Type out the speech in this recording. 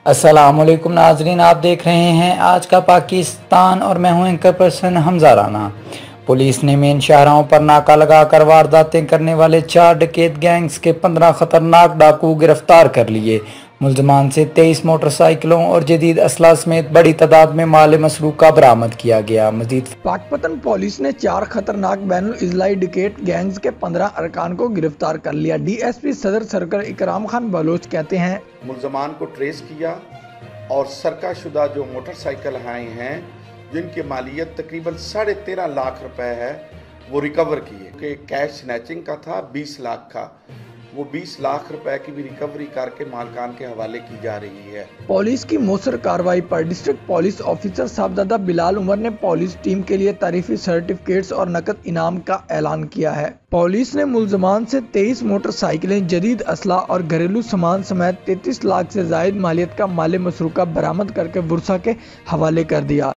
अस्सलाम वालेकुम नाजरीन, आप देख रहे हैं आज का पाकिस्तान और मैं हूं anchor person Hamza Rana. Police ने मेन शाहराहों पर नाका लगाकर वारदातें करने वाले 4 डकैत गैंग्स के 15 खतरनाक डाकू गिरफ्तार कर लिए। मुल्ज़मान से 23 मोटरसाइकिलों और जदीद असला समेत बड़ी तादाद में माल मसरूका बरामद किया गया। मजीद पाकपतन पुलिस ने 4 खतरनाक बैनुल इजलाई डकैत गैंग्स के 15 अरकान को गिरफ्तार कर लिया। DSP सदर सर्कल इकराम खान बलोच कहते हैं, मुल्ज़मान को ट्रेस किया और सरकाशुदा जो मोटरसाइकिल आए हैं जिनकी मालियत तकरीबन 13.5 लाख रुपए है वो रिकवर किए कि कैश स्नैचिंग का था 20 लाख का, वो 20 लाख रुपए की भी रिकवरी करके मालकान के हवाले की जा रही है। पुलिस की मौसर कार्रवाई पर district police officer Sahibzada Bilal Umar ने पुलिस टीम के लिए तारीफी सर्टिफिकेट्स और नकद इनाम का ऐलान किया है। पुलिस ने मुल्ज़मान से 23 मोटरसाइकिलें, जदीद असला और घरेलू सामान समेत 33 लाख से जायद मालियत का माल मसरूका बरामद करके बुरसा के हवाले कर दिया।